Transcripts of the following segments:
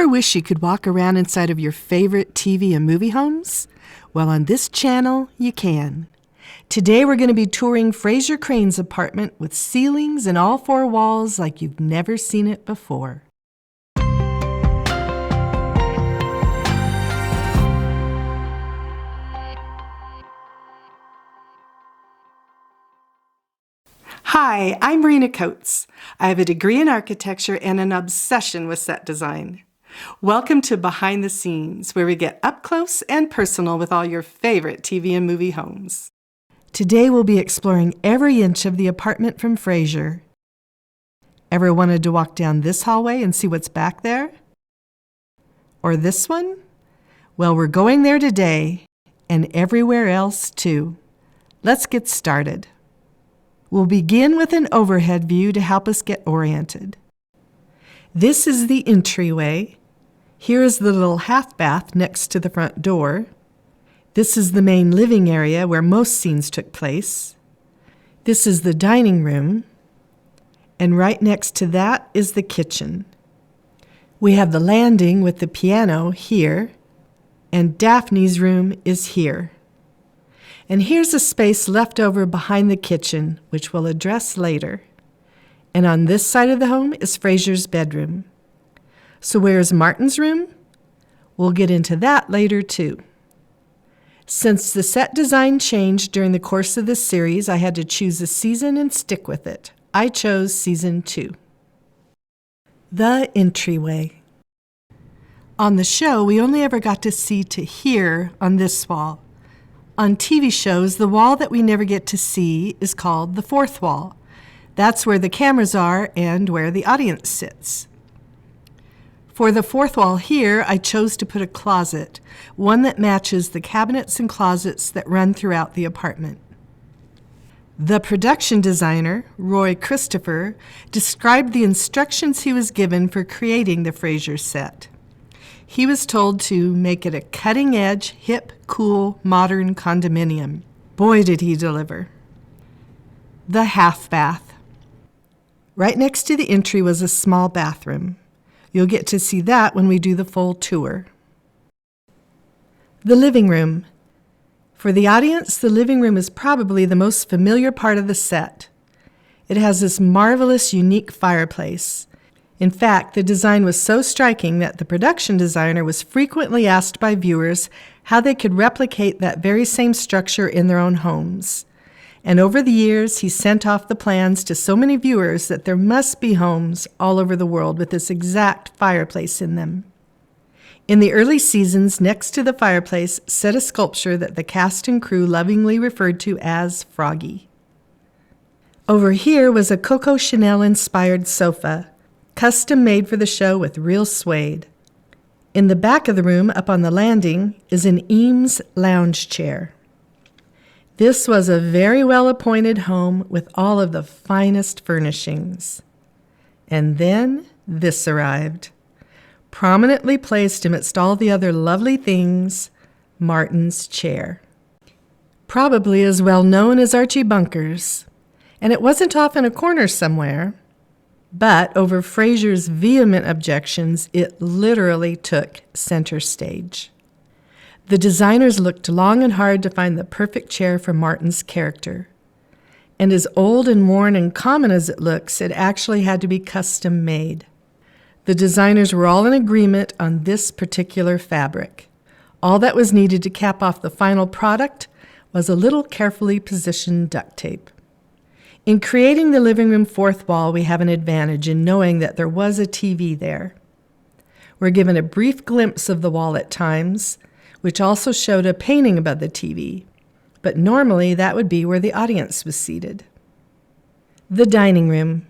Ever wish you could walk around inside of your favorite TV and movie homes? Well, on this channel, you can. Today we're going to be touring Frasier Crane's apartment with ceilings in all four walls like you've never seen it before. Hi, I'm Marina Coates. I have a degree in architecture and an obsession with set design. Welcome to Behind the Scenes, where we get up close and personal with all your favorite TV and movie homes. Today we'll be exploring every inch of the apartment from Frasier. Ever wanted to walk down this hallway and see what's back there? Or this one? Well, we're going there today, and everywhere else too. Let's get started. We'll begin with an overhead view to help us get oriented. This is the entryway. Here is the little half bath next to the front door. This is the main living area where most scenes took place. This is the dining room. And right next to that is the kitchen. We have the landing with the piano here, and Daphne's room is here. And here's a space left over behind the kitchen, which we'll address later. And on this side of the home is Frasier's bedroom. So where's Martin's room? We'll get into that later too. Since the set design changed during the course of this series, I had to choose a season and stick with it. I chose season 2. The entryway. On the show, we only ever got to see to here on this wall. On TV shows, the wall that we never get to see is called the fourth wall. That's where the cameras are and where the audience sits. For the fourth wall here, I chose to put a closet, one that matches the cabinets and closets that run throughout the apartment. The production designer, Roy Christopher, described the instructions he was given for creating the Frasier set. He was told to make it a cutting-edge, hip, cool, modern condominium. Boy, did he deliver. The half bath. Right next to the entry was a small bathroom. You'll get to see that when we do the full tour. The living room. For the audience, the living room is probably the most familiar part of the set. It has this marvelous, unique fireplace. In fact, the design was so striking that the production designer was frequently asked by viewers how they could replicate that very same structure in their own homes. And over the years, he sent off the plans to so many viewers that there must be homes all over the world with this exact fireplace in them. In the early seasons, next to the fireplace sat a sculpture that the cast and crew lovingly referred to as Froggy. Over here was a Coco Chanel-inspired sofa, custom made for the show with real suede. In the back of the room, up on the landing, is an Eames lounge chair. This was a very well-appointed home with all of the finest furnishings. And then this arrived. Prominently placed amidst all the other lovely things, Martin's chair. Probably as well known as Archie Bunker's. And it wasn't off in a corner somewhere. But over Frasier's vehement objections, it literally took center stage. The designers looked long and hard to find the perfect chair for Martin's character. And as old and worn and common as it looks, it actually had to be custom made. The designers were all in agreement on this particular fabric. All that was needed to cap off the final product was a little carefully positioned duct tape. In creating the living room fourth wall, we have an advantage in knowing that there was a TV there. We're given a brief glimpse of the wall at times, which also showed a painting above the TV, but normally that would be where the audience was seated. The dining room.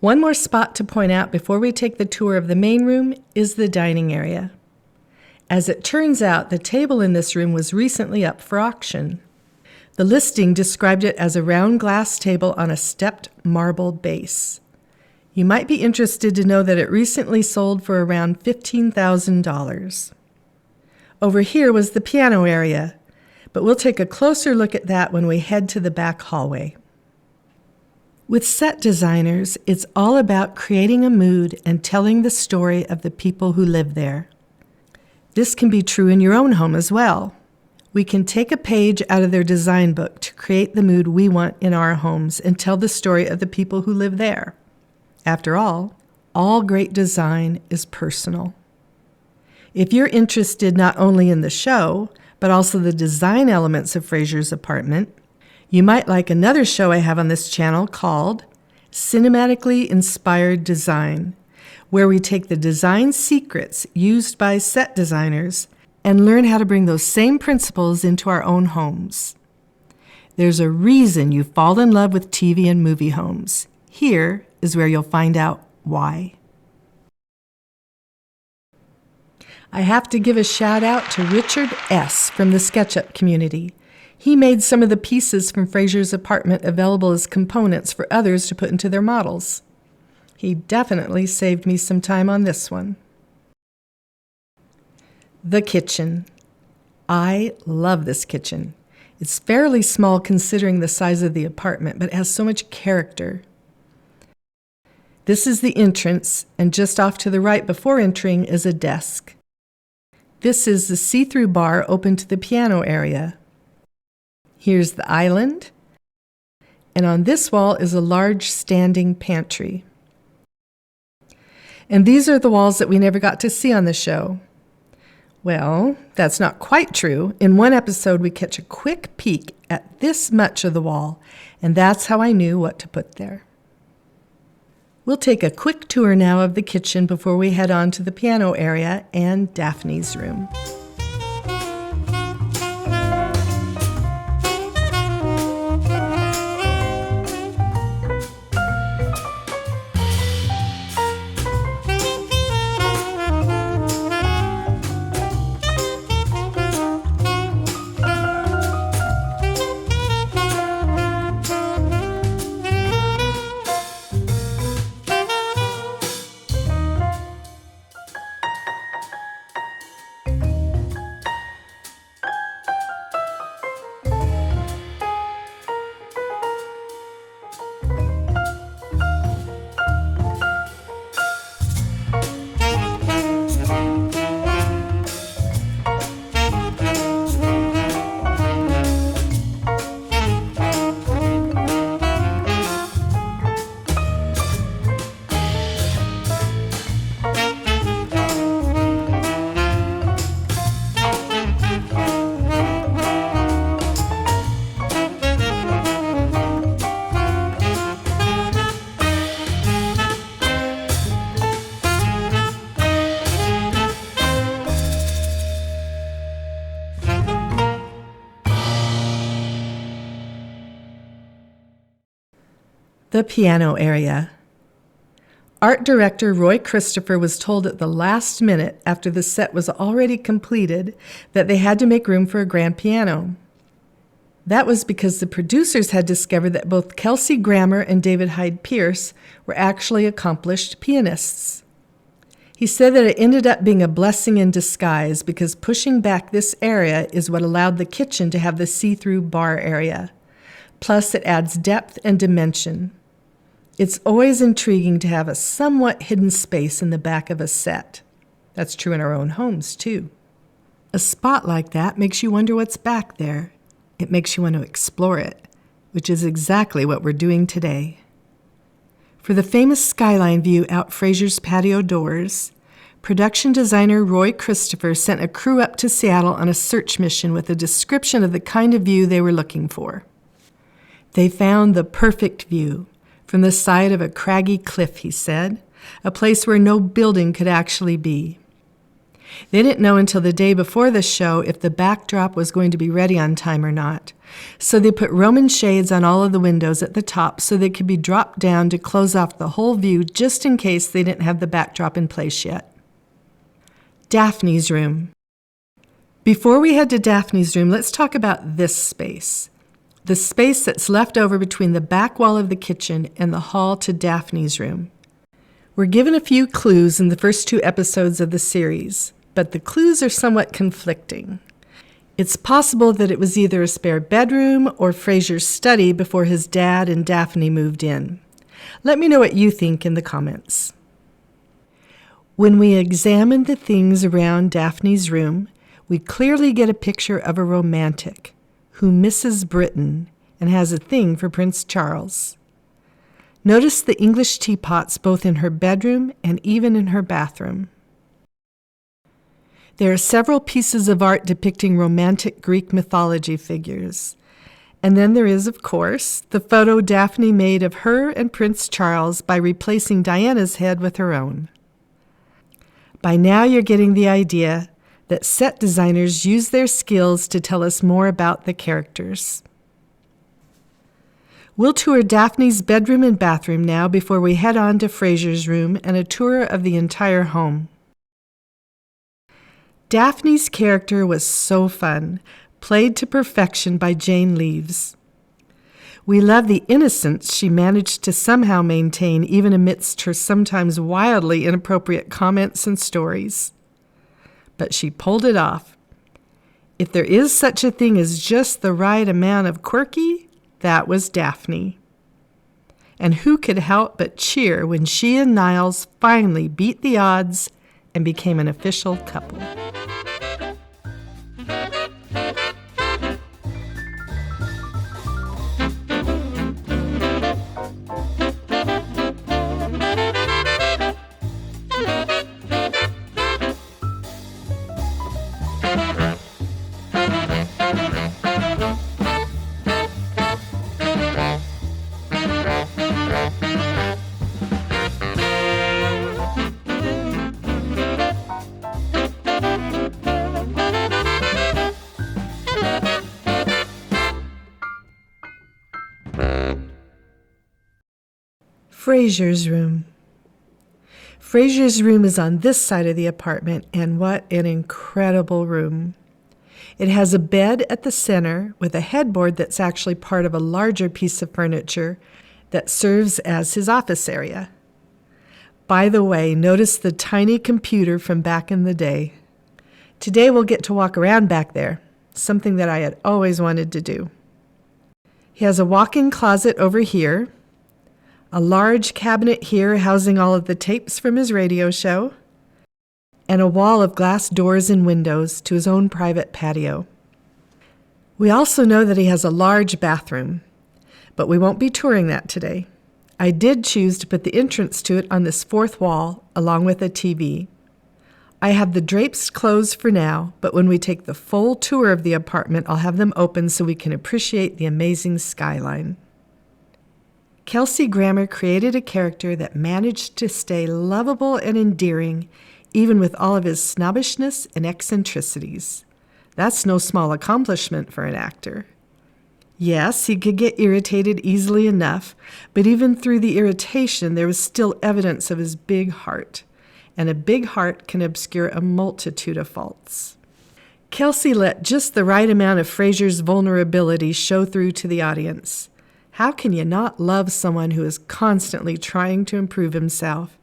One more spot to point out before we take the tour of the main room is the dining area. As it turns out, the table in this room was recently up for auction. The listing described it as a round glass table on a stepped marble base. You might be interested to know that it recently sold for around $15,000. Over here was the piano area, but we'll take a closer look at that when we head to the back hallway. With set designers, it's all about creating a mood and telling the story of the people who live there. This can be true in your own home as well. We can take a page out of their design book to create the mood we want in our homes and tell the story of the people who live there. After all great design is personal. If you're interested not only in the show, but also the design elements of Frasier's apartment, you might like another show I have on this channel called Cinematically Inspired Design, where we take the design secrets used by set designers and learn how to bring those same principles into our own homes. There's a reason you fall in love with TV and movie homes. Here is where you'll find out why. I have to give a shout out to Richard S. from the SketchUp community. He made some of the pieces from Frasier's apartment available as components for others to put into their models. He definitely saved me some time on this one. The kitchen. I love this kitchen. It's fairly small considering the size of the apartment, but it has so much character. This is the entrance, and just off to the right before entering is a desk. This is the see-through bar open to the piano area. Here's the island, and on this wall is a large standing pantry. And these are the walls that we never got to see on the show. Well, that's not quite true. In one episode, we catch a quick peek at this much of the wall, and that's how I knew what to put there. We'll take a quick tour now of the kitchen before we head on to the piano area and Daphne's room. The piano area. Art director Roy Christopher was told at the last minute, after the set was already completed, that they had to make room for a grand piano. That was because the producers had discovered that both Kelsey Grammer and David Hyde Pierce were actually accomplished pianists. He said that it ended up being a blessing in disguise because pushing back this area is what allowed the kitchen to have the see-through bar area. Plus, it adds depth and dimension. It's always intriguing to have a somewhat hidden space in the back of a set. That's true in our own homes, too. A spot like that makes you wonder what's back there. It makes you want to explore it, which is exactly what we're doing today. For the famous skyline view out Frasier's patio doors, production designer Roy Christopher sent a crew up to Seattle on a search mission with a description of the kind of view they were looking for. They found the perfect view from the side of a craggy cliff, he said, a place where no building could actually be. They didn't know until the day before the show if the backdrop was going to be ready on time or not, so they put Roman shades on all of the windows at the top so they could be dropped down to close off the whole view just in case they didn't have the backdrop in place yet. Daphne's room. Before we head to Daphne's room, let's talk about this space. The space that's left over between the back wall of the kitchen and the hall to Daphne's room. We're given a few clues in the first 2 episodes of the series, but the clues are somewhat conflicting. It's possible that it was either a spare bedroom or Frasier's study before his dad and Daphne moved in. Let me know what you think in the comments. When we examine the things around Daphne's room, we clearly get a picture of a romantic who misses Britain and has a thing for Prince Charles. Notice the English teapots both in her bedroom and even in her bathroom. There are several pieces of art depicting romantic Greek mythology figures. And then there is, of course, the photo Daphne made of her and Prince Charles by replacing Diana's head with her own. By now you're getting the idea that set designers use their skills to tell us more about the characters. We'll tour Daphne's bedroom and bathroom now before we head on to Frasier's room and a tour of the entire home. Daphne's character was so fun, played to perfection by Jane Leeves. We love the innocence she managed to somehow maintain even amidst her sometimes wildly inappropriate comments and stories. But she pulled it off. If there is such a thing as just the right amount of quirky, that was Daphne. And who could help but cheer when she and Niles finally beat the odds and became an official couple. Frasier's room. Frasier's room is on this side of the apartment, and what an incredible room. It has a bed at the center with a headboard that's actually part of a larger piece of furniture that serves as his office area. By the way, notice the tiny computer from back in the day. Today we'll get to walk around back there, something that I had always wanted to do. He has a walk-in closet over here, a large cabinet here housing all of the tapes from his radio show, and a wall of glass doors and windows to his own private patio. We also know that he has a large bathroom, but we won't be touring that today. I did choose to put the entrance to it on this fourth wall, along with a TV. I have the drapes closed for now, but when we take the full tour of the apartment, I'll have them open so we can appreciate the amazing skyline. Kelsey Grammer created a character that managed to stay lovable and endearing, even with all of his snobbishness and eccentricities. That's no small accomplishment for an actor. Yes, he could get irritated easily enough, but even through the irritation, there was still evidence of his big heart, and a big heart can obscure a multitude of faults. Kelsey let just the right amount of Frasier's vulnerability show through to the audience. How can you not love someone who is constantly trying to improve himself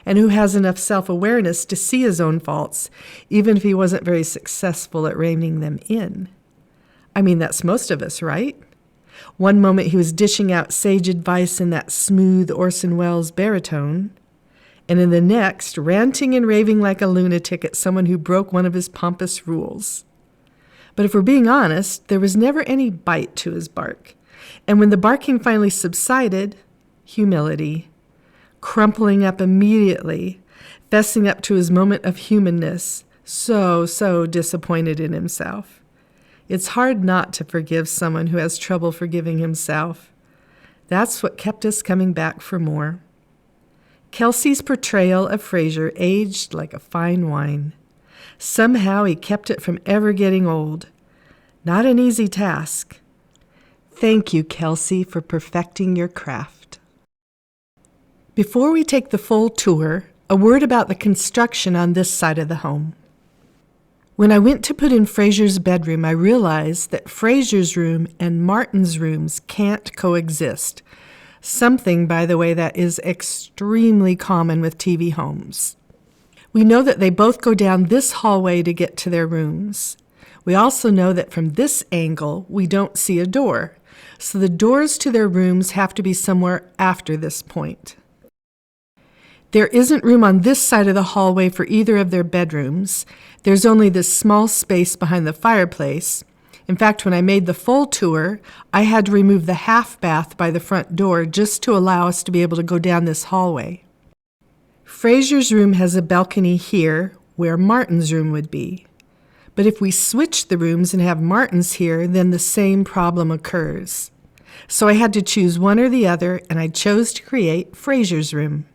and who has enough self-awareness to see his own faults, even if he wasn't very successful at reining them in? I mean, that's most of us, right? One moment he was dishing out sage advice in that smooth Orson Welles baritone, and in the next, ranting and raving like a lunatic at someone who broke one of his pompous rules. But if we're being honest, there was never any bite to his bark. And when the barking finally subsided, humility, crumpling up immediately, fessing up to his moment of humanness, so disappointed in himself. It's hard not to forgive someone who has trouble forgiving himself. That's what kept us coming back for more. Kelsey's portrayal of Frasier aged like a fine wine. Somehow he kept it from ever getting old. Not an easy task. Thank you, Kelsey, for perfecting your craft. Before we take the full tour, a word about the construction on this side of the home. When I went to put in Frasier's bedroom, I realized that Frasier's room and Martin's rooms can't coexist. Something, by the way, that is extremely common with TV homes. We know that they both go down this hallway to get to their rooms. We also know that from this angle, we don't see a door, so the doors to their rooms have to be somewhere after this point. There isn't room on this side of the hallway for either of their bedrooms. There's only this small space behind the fireplace. In fact, when I made the full tour, I had to remove the half bath by the front door just to allow us to be able to go down this hallway. Frasier's room has a balcony here where Martin's room would be. But if we switch the rooms and have Martin's here, then the same problem occurs. So I had to choose one or the other, and I chose to create Frasier's room,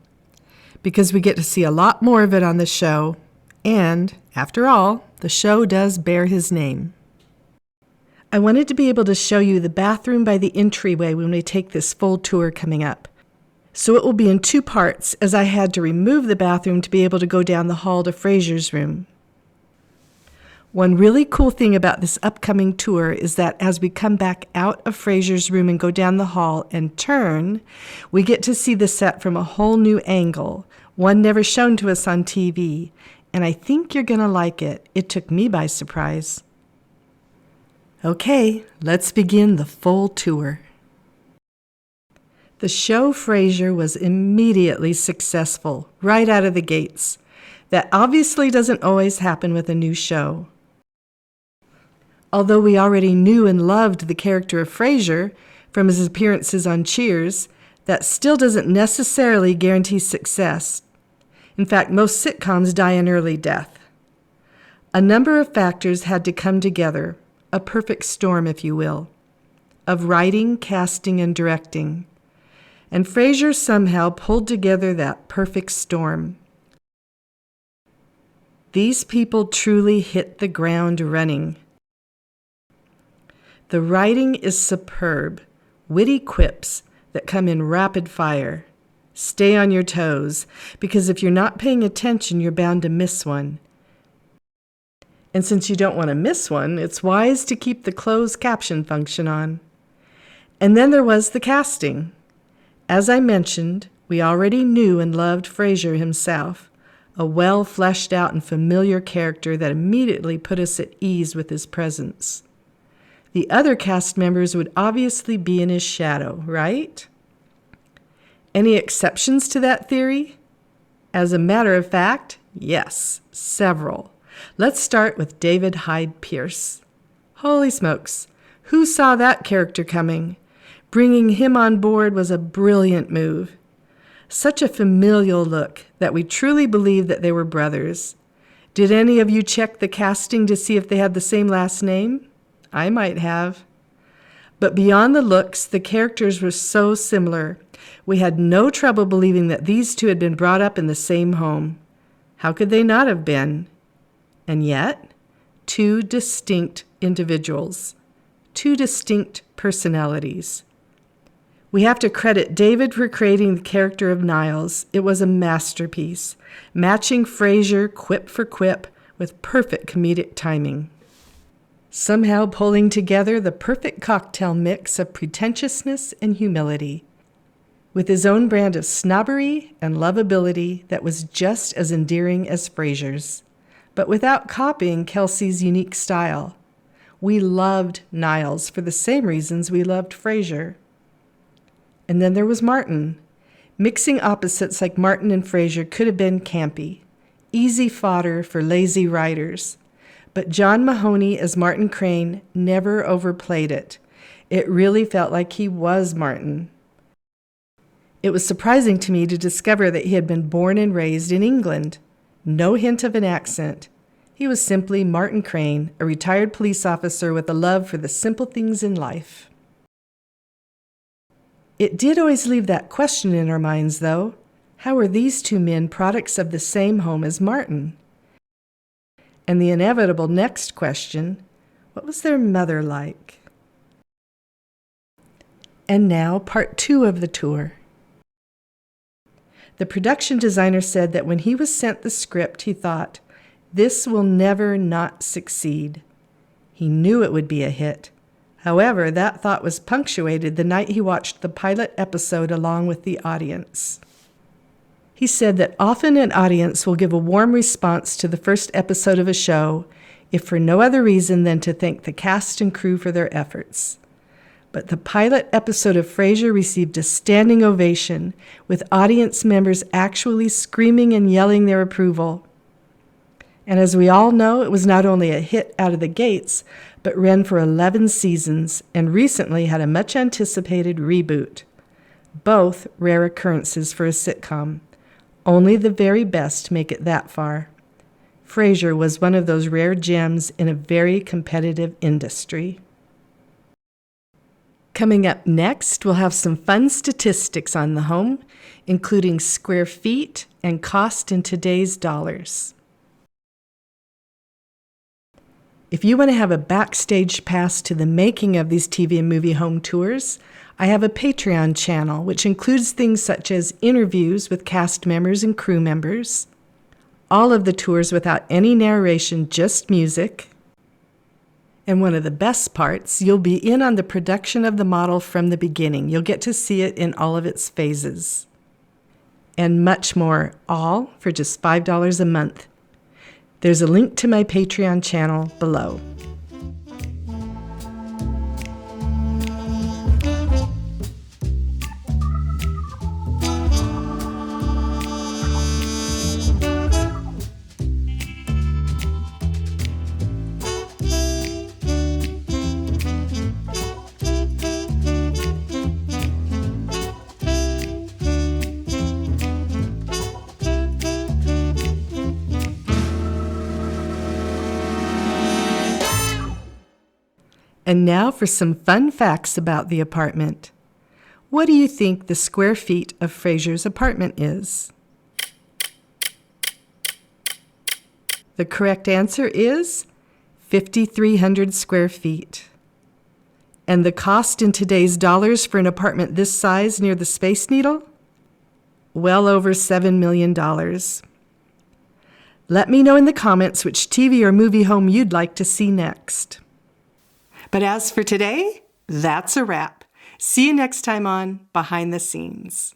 because we get to see a lot more of it on the show, and, after all, the show does bear his name. I wanted to be able to show you the bathroom by the entryway when we take this full tour coming up. So it will be in 2 parts, as I had to remove the bathroom to be able to go down the hall to Frasier's room. One really cool thing about this upcoming tour is that as we come back out of Frasier's room and go down the hall and turn, we get to see the set from a whole new angle, one never shown to us on TV, and I think you're going to like it. It took me by surprise. Okay, let's begin the full tour. The show Frasier was immediately successful, right out of the gates. That obviously doesn't always happen with a new show. Although we already knew and loved the character of Frasier from his appearances on Cheers, that still doesn't necessarily guarantee success. In fact, most sitcoms die an early death. A number of factors had to come together, a perfect storm, if you will, of writing, casting, and directing. And Frasier somehow pulled together that perfect storm. These people truly hit the ground running. The writing is superb, witty quips that come in rapid fire. Stay on your toes, because if you're not paying attention, you're bound to miss one. And since you don't want to miss one, it's wise to keep the closed caption function on. And then there was the casting. As I mentioned, we already knew and loved Frasier himself, a well-fleshed-out and familiar character that immediately put us at ease with his presence. The other cast members would obviously be in his shadow, right? Any exceptions to that theory? As a matter of fact, yes, several. Let's start with David Hyde Pierce. Holy smokes, who saw that character coming? Bringing him on board was a brilliant move. Such a familial look that we truly believed that they were brothers. Did any of you check the casting to see if they had the same last name? I might have. But beyond the looks, the characters were so similar. We had no trouble believing that these two had been brought up in the same home. How could they not have been? And yet, 2 distinct individuals, 2 distinct personalities. We have to credit David for creating the character of Niles. It was a masterpiece, matching Frasier quip for quip with perfect comedic timing. Somehow pulling together the perfect cocktail mix of pretentiousness and humility, with his own brand of snobbery and lovability that was just as endearing as Frasier's, but without copying Kelsey's unique style. We loved Niles for the same reasons we loved Frasier. And then there was Martin. Mixing opposites like Martin and Frasier could have been campy, easy fodder for lazy writers. But John Mahoney as Martin Crane never overplayed it. It really felt like he was Martin. It was surprising to me to discover that he had been born and raised in England. No hint of an accent. He was simply Martin Crane, a retired police officer with a love for the simple things in life. It did always leave that question in our minds, though. How were these 2 men products of the same home as Martin? And the inevitable next question, what was their mother like? And now, part 2 of the tour. The production designer said that when he was sent the script, he thought, this will never not succeed. He knew it would be a hit. However, that thought was punctuated the night he watched the pilot episode along with the audience. He said that often an audience will give a warm response to the first episode of a show, if for no other reason than to thank the cast and crew for their efforts. But the pilot episode of Frasier received a standing ovation, with audience members actually screaming and yelling their approval. And as we all know, it was not only a hit out of the gates, but ran for 11 seasons and recently had a much-anticipated reboot. Both rare occurrences for a sitcom. Only the very best make it that far. Frasier was one of those rare gems in a very competitive industry. Coming up next, we'll have some fun statistics on the home, including square feet and cost in today's dollars. If you want to have a backstage pass to the making of these TV and movie home tours, I have a Patreon channel, which includes things such as interviews with cast members and crew members, all of the tours without any narration, just music. And one of the best parts, you'll be in on the production of the model from the beginning. You'll get to see it in all of its phases. And much more, all for just $5 a month. There's a link to my Patreon channel below. And now for some fun facts about the apartment. What do you think the square feet of Frasier's apartment is? The correct answer is 5,300 square feet. And the cost in today's dollars for an apartment this size near the Space Needle? Well over $7 million. Let me know in the comments which TV or movie home you'd like to see next. But as for today, that's a wrap. See you next time on Behind the Scenes.